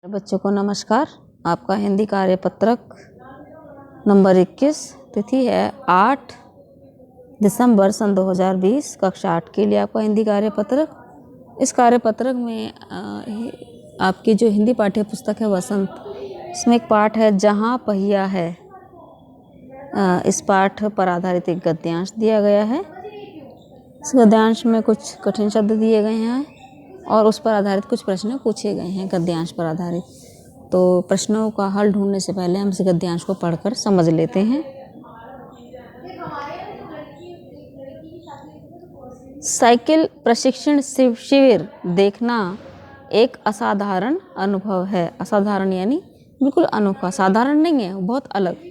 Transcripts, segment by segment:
बच्चों को नमस्कार। आपका हिंदी कार्यपत्रक नंबर 21, तिथि है 8 दिसंबर सन 2020, कक्षा 8 के लिए आपका हिंदी कार्यपत्रक। इस कार्यपत्रक में आपकी जो हिंदी पाठ्य पुस्तक है वसंत, इसमें एक पाठ है जहाँ पहिया है। इस पाठ पर आधारित एक गद्यांश दिया गया है। इस गद्यांश में कुछ कठिन शब्द दिए गए हैं और उस पर आधारित कुछ प्रश्न पूछे गए हैं गद्यांश पर आधारित। तो प्रश्नों का हल ढूंढने से पहले हम इस गद्यांश को पढ़कर समझ लेते हैं। साइकिल प्रशिक्षण शिविर देखना एक असाधारण अनुभव है। असाधारण यानी बिल्कुल अनोखा, साधारण नहीं है, बहुत अलग।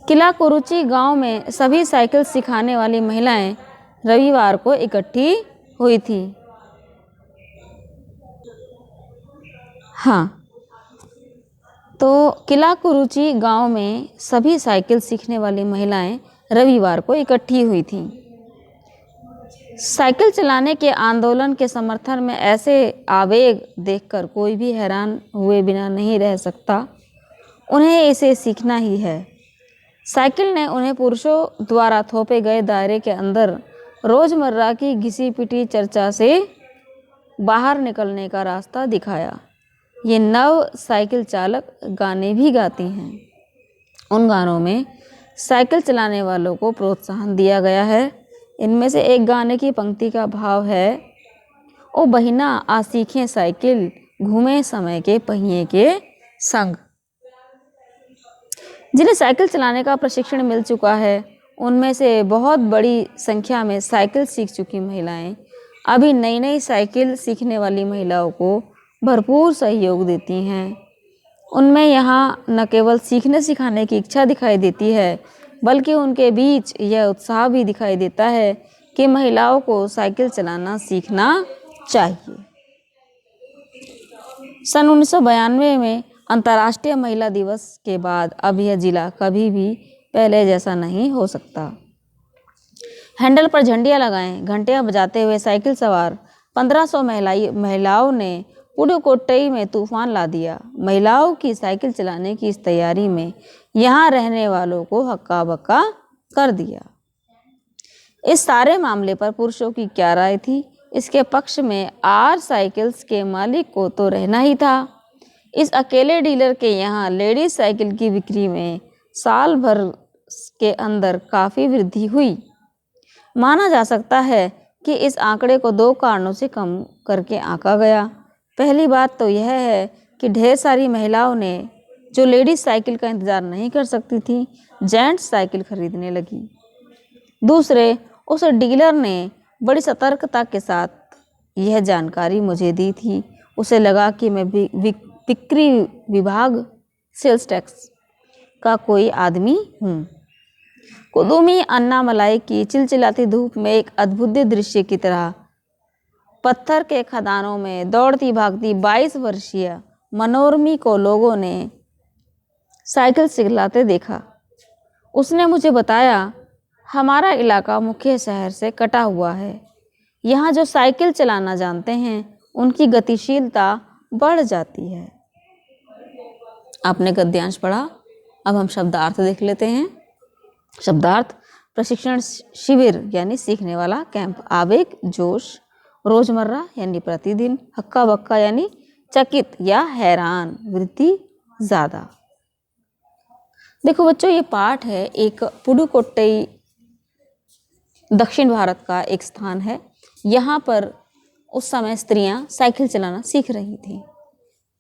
किला कुरुचि गांव में सभी साइकिल सिखाने वाली महिलाएं रविवार को इकट्ठी हुई थी। हाँ, तो किला कुरुचि गांव में सभी साइकिल सीखने वाली महिलाएं रविवार को इकट्ठी हुई थीं। साइकिल चलाने के आंदोलन के समर्थन में ऐसे आवेग देखकर कोई भी हैरान हुए बिना नहीं रह सकता। उन्हें इसे सीखना ही है। साइकिल ने उन्हें पुरुषों द्वारा थोपे गए दायरे के अंदर रोजमर्रा की घिसी पिटी चर्चा से बाहर निकलने का रास्ता दिखाया। ये नव साइकिल चालक गाने भी गाती हैं। उन गानों में साइकिल चलाने वालों को प्रोत्साहन दिया गया है। इनमें से एक गाने की पंक्ति का भाव है, ओ बहिना आ सीखें साइकिल, घूमे समय के पहिए के संग। जिन्हें साइकिल चलाने का प्रशिक्षण मिल चुका है, उनमें से बहुत बड़ी संख्या में साइकिल सीख चुकी महिलाएं अभी नई नई साइकिल सीखने वाली महिलाओं को भरपूर सहयोग देती हैं। उनमें यहाँ न केवल सीखने सिखाने की इच्छा दिखाई देती है, बल्कि उनके बीच यह उत्साह भी दिखाई देता है कि महिलाओं को साइकिल चलाना सीखना चाहिए। सन 1992 में अंतर्राष्ट्रीय महिला दिवस के बाद अब यह जिला कभी भी पहले जैसा नहीं हो सकता। हैंडल पर झंडियाँ लगाएं, घंटियाँ बजाते हुए साइकिल सवार 1500 महिलाओं ने पुडुकोट्टई में तूफान ला दिया। महिलाओं की साइकिल चलाने की इस तैयारी में यहाँ रहने वालों को हक्का बक्का कर दिया। इस सारे मामले पर पुरुषों की क्या राय थी? इसके पक्ष में आर साइकिल्स के मालिक को तो रहना ही था। इस अकेले डीलर के यहाँ लेडीज साइकिल की बिक्री में साल भर के अंदर काफ़ी वृद्धि हुई। माना जा सकता है कि इस आंकड़े को 2 कारणों से कम करके आंका गया। पहली बात तो यह है कि ढेर सारी महिलाओं ने, जो लेडीज साइकिल का इंतज़ार नहीं कर सकती थी, जेंट्स साइकिल खरीदने लगी। दूसरे, उस डीलर ने बड़ी सतर्कता के साथ यह जानकारी मुझे दी थी। उसे लगा कि मैं बिक्री विभाग सेल्स टैक्स का कोई आदमी हूँ। कुदुमी अन्नामलाई की चिलचिलाती धूप में एक अद्भुत दृश्य की तरह पत्थर के खदानों में दौड़ती भागती 22 वर्षीय मनोरमी को लोगों ने साइकिल सिखलाते देखा। उसने मुझे बताया, हमारा इलाका मुख्य शहर से कटा हुआ है। यहाँ जो साइकिल चलाना जानते हैं उनकी गतिशीलता बढ़ जाती है। आपने गद्यांश पढ़ा, अब हम शब्दार्थ देख लेते हैं। शब्दार्थ: प्रशिक्षण शिविर यानी सीखने वाला कैंप, आवेग जोश, रोजमर्रा यानी प्रतिदिन, हक्का बक्का यानी चकित या हैरान, वृद्धि ज़्यादा। देखो बच्चों, ये पाठ है एक पुडुकोट्टई, दक्षिण भारत का एक स्थान है। यहाँ पर उस समय स्त्रियाँ साइकिल चलाना सीख रही थीं।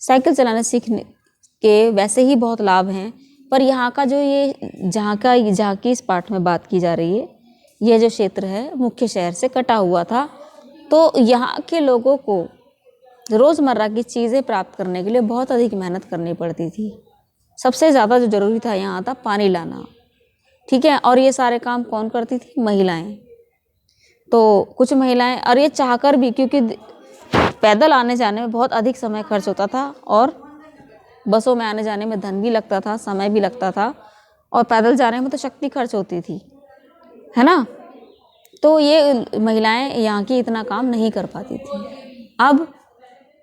साइकिल चलाना सीखने के वैसे ही बहुत लाभ हैं, पर यहाँ का जो ये जहाँ की इस पाठ में बात की जा रही है, यह जो क्षेत्र है मुख्य शहर से कटा हुआ था। तो यहाँ के लोगों को रोज़मर्रा की चीज़ें प्राप्त करने के लिए बहुत अधिक मेहनत करनी पड़ती थी। सबसे ज़्यादा जो ज़रूरी था यहाँ था पानी लाना, ठीक है। और ये सारे काम कौन करती थी? महिलाएं। तो कुछ महिलाएं, और ये चाहकर भी, क्योंकि पैदल आने जाने में बहुत अधिक समय खर्च होता था और बसों में आने जाने में धन भी लगता था, समय भी लगता था, और पैदल जाने में तो शक्ति खर्च होती थी, है ना। तो ये महिलाएं यहाँ की इतना काम नहीं कर पाती थी। अब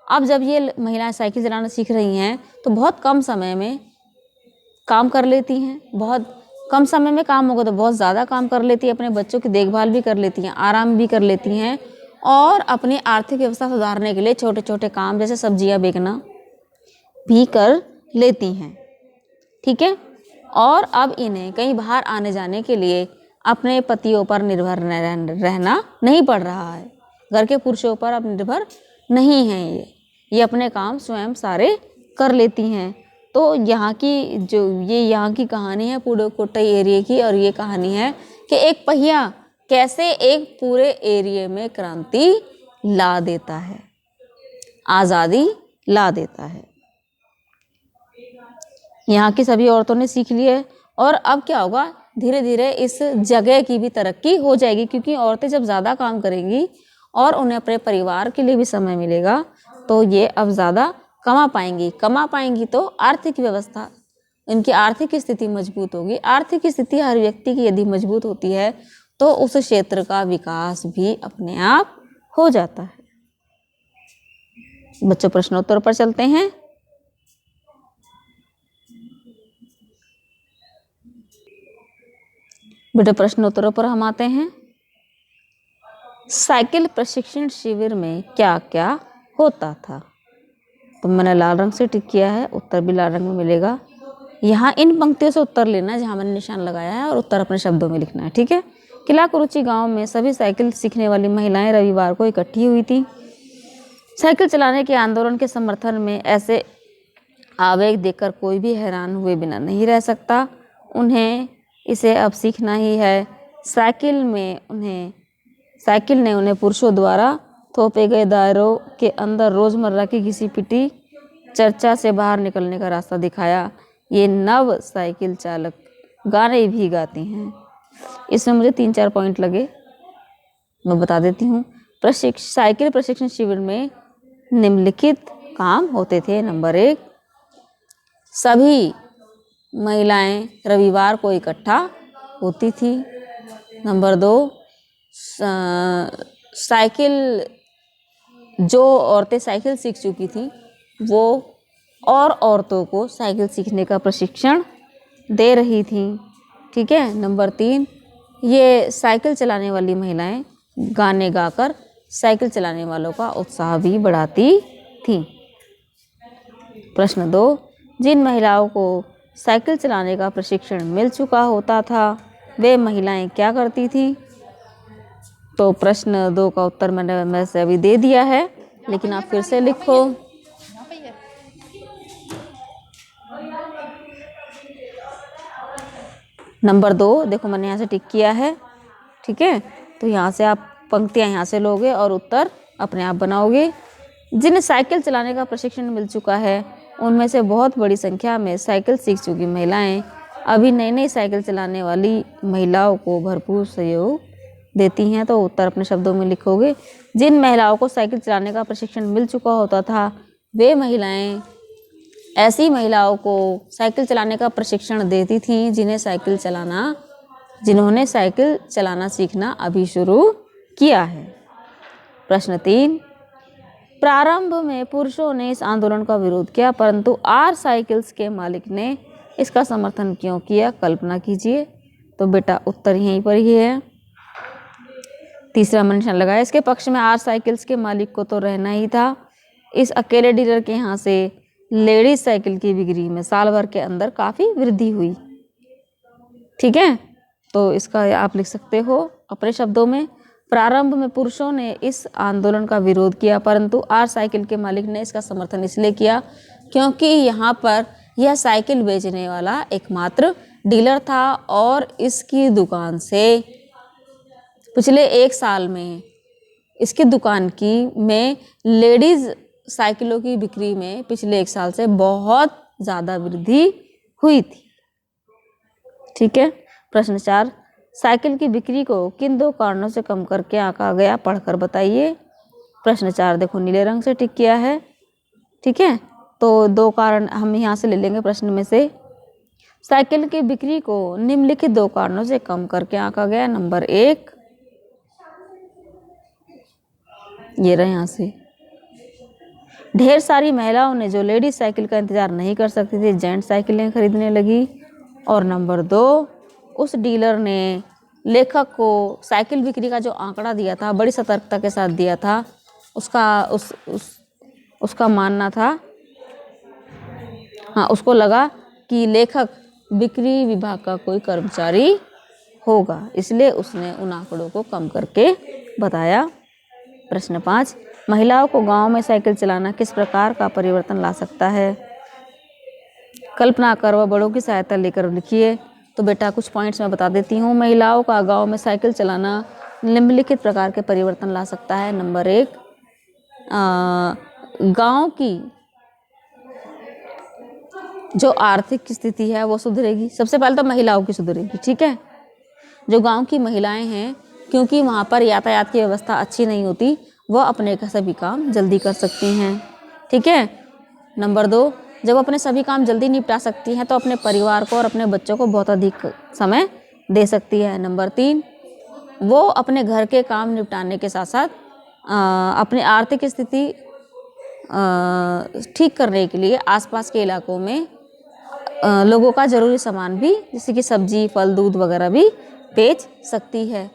अब जब ये महिलाएं साइकिल चलाना सीख रही हैं तो बहुत कम समय में काम कर लेती हैं, बहुत कम समय में काम होगा तो बहुत ज़्यादा काम कर लेती हैं, अपने बच्चों की देखभाल भी कर लेती हैं, आराम भी कर लेती हैं और अपनी आर्थिक व्यवस्था सुधारने के लिए छोटे छोटे काम जैसे सब्जियां बेचना भी कर लेती हैं। ठीक है, और अब इन्हें कहीं बाहर आने जाने के लिए अपने पतियों पर निर्भर रहना नहीं पड़ रहा है, घर के पुरुषों पर अब निर्भर नहीं हैं, ये अपने काम स्वयं सारे कर लेती हैं। तो यहाँ की कहानी है पुडुकोट्टई एरिया की, और ये कहानी है कि एक पहिया कैसे एक पूरे एरिया में क्रांति ला देता है, आज़ादी ला देता है। यहाँ की सभी औरतों ने सीख लिया और अब क्या होगा, धीरे धीरे इस जगह की भी तरक्की हो जाएगी, क्योंकि औरतें जब ज़्यादा काम करेंगी और उन्हें अपने परिवार के लिए भी समय मिलेगा तो ये अब ज़्यादा कमा पाएंगी तो आर्थिक व्यवस्था, इनकी आर्थिक स्थिति मजबूत होगी। आर्थिक स्थिति हर व्यक्ति की यदि मजबूत होती है तो उस क्षेत्र का विकास भी अपने आप हो जाता है। बच्चों प्रश्नोत्तर पर चलते हैं। बेटा प्रश्नोत्तरों पर हम आते हैं। साइकिल प्रशिक्षण शिविर में क्या क्या होता था? तो मैंने लाल रंग से टिक किया है, उत्तर भी लाल रंग में मिलेगा। यहाँ इन पंक्तियों से उत्तर लेना है जहाँ मैंने निशान लगाया है और उत्तर अपने शब्दों में लिखना है। ठीक है, किला कुरुचि गांव में सभी साइकिल सीखने वाली महिलाएं रविवार को इकट्ठी हुई थी। साइकिल चलाने के आंदोलन के समर्थन में ऐसे आवेग देखकर कोई भी हैरान हुए बिना नहीं रह सकता। उन्हें इसे अब सीखना ही है। साइकिल ने उन्हें पुरुषों द्वारा थोपे गए दायरों के अंदर रोजमर्रा की घिसी पिटी चर्चा से बाहर निकलने का रास्ता दिखाया। ये नव साइकिल चालक गाने भी गाती हैं। इसमें मुझे 3-4 पॉइंट लगे, मैं बता देती हूँ। साइकिल प्रशिक्षण शिविर में निम्नलिखित काम होते थे। नंबर 1, सभी महिलाएं रविवार को इकट्ठा होती थी। नंबर 2, जो औरतें साइकिल सीख चुकी थी वो और औरतों को साइकिल सीखने का प्रशिक्षण दे रही थी। ठीक है। नंबर 3, ये साइकिल चलाने वाली महिलाएं गाने गाकर साइकिल चलाने वालों का उत्साह भी बढ़ाती थी। प्रश्न 2, जिन महिलाओं को साइकिल चलाने का प्रशिक्षण मिल चुका होता था वे महिलाएं क्या करती थी? तो प्रश्न 2 का उत्तर मैंने से अभी दे दिया है, लेकिन आप फिर से लिखो। नंबर 2 देखो मैंने यहाँ से टिक किया है। ठीक है, तो यहाँ से आप पंक्तियाँ यहाँ से लोगे और उत्तर अपने आप बनाओगे। जिन्हें साइकिल चलाने का प्रशिक्षण मिल चुका है उनमें से बहुत बड़ी संख्या में साइकिल सीख चुकी महिलाएं अभी नई साइकिल चलाने वाली महिलाओं को भरपूर सहयोग देती हैं। तो उत्तर अपने शब्दों में लिखोगे। जिन महिलाओं को साइकिल चलाने का प्रशिक्षण मिल चुका होता था वे महिलाएं ऐसी महिलाओं को साइकिल चलाने का प्रशिक्षण देती थीं जिन्होंने साइकिल चलाना सीखना अभी शुरू किया है। प्रश्न 3, प्रारंभ में पुरुषों ने इस आंदोलन का विरोध किया परंतु आर साइकिल्स के मालिक ने इसका समर्थन क्यों किया? कल्पना कीजिए। तो बेटा उत्तर यहीं पर ही है। तीसरा मैंने निशान लगाया। इसके पक्ष में आर साइकिल्स के मालिक को तो रहना ही था। इस अकेले डीलर के यहाँ से लेडीज साइकिल की बिक्री में साल भर के अंदर काफ़ी वृद्धि हुई। ठीक है, तो इसका आप लिख सकते हो अपने शब्दों में। प्रारंभ में पुरुषों ने इस आंदोलन का विरोध किया परंतु आर साइकिल के मालिक ने इसका समर्थन इसलिए किया क्योंकि यहाँ पर यह साइकिल बेचने वाला एकमात्र डीलर था और इसकी दुकान से पिछले 1 साल में इसकी दुकान में लेडीज साइकिलों की बिक्री में पिछले 1 साल से बहुत ज़्यादा वृद्धि हुई थी। ठीक है। प्रश्न 4, साइकिल की बिक्री को किन 2 कारणों से कम करके आंका गया? पढ़कर बताइए। प्रश्न 4 देखो नीले रंग से टिक किया है। ठीक है, तो 2 कारण हम यहाँ से ले लेंगे प्रश्न में से। साइकिल की बिक्री को निम्नलिखित 2 कारणों से कम करके आंका गया। नंबर 1, ये रहा यहाँ से, ढेर सारी महिलाओं ने जो लेडीज साइकिल का इंतजार नहीं कर सकती थी जेंट साइकिलें खरीदने लगी। और नंबर 2, उस डीलर ने लेखक को साइकिल बिक्री का जो आंकड़ा दिया था बड़ी सतर्कता के साथ दिया था। उसका मानना था, हाँ, उसको लगा कि लेखक बिक्री विभाग का कोई कर्मचारी होगा, इसलिए उसने उन आंकड़ों को कम करके बताया। प्रश्न 5, महिलाओं को गांव में साइकिल चलाना किस प्रकार का परिवर्तन ला सकता है? कल्पना कर व बड़ों की सहायता लेकर लिखिए। तो बेटा कुछ पॉइंट्स मैं बता देती हूँ। महिलाओं का गांव में साइकिल चलाना निम्नलिखित प्रकार के परिवर्तन ला सकता है। नंबर 1, गांव की जो आर्थिक स्थिति है वो सुधरेगी। सबसे पहले तो महिलाओं की सुधरेगी, ठीक है। जो गांव की महिलाएं हैं, क्योंकि वहाँ पर यातायात की व्यवस्था अच्छी नहीं होती, वह अपने का सभी काम जल्दी कर सकती हैं, ठीक है। नंबर 2, जब अपने सभी काम जल्दी निपटा सकती हैं तो अपने परिवार को और अपने बच्चों को बहुत अधिक समय दे सकती है। नंबर 3, वो अपने घर के काम निपटाने के साथ साथ अपनी आर्थिक स्थिति ठीक करने के लिए आसपास के इलाकों में लोगों का ज़रूरी सामान भी, जैसे कि सब्जी, फल, दूध वगैरह भी बेच सकती है।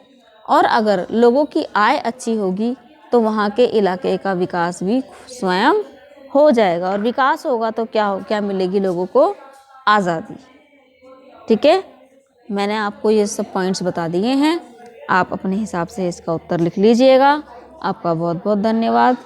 और अगर लोगों की आय अच्छी होगी तो वहाँ के इलाके का विकास भी स्वयं हो जाएगा। और विकास होगा तो क्या मिलेगी लोगों को? आज़ादी, ठीक है। मैंने आपको ये सब पॉइंट्स बता दिए हैं, आप अपने हिसाब से इसका उत्तर लिख लीजिएगा। आपका बहुत बहुत धन्यवाद।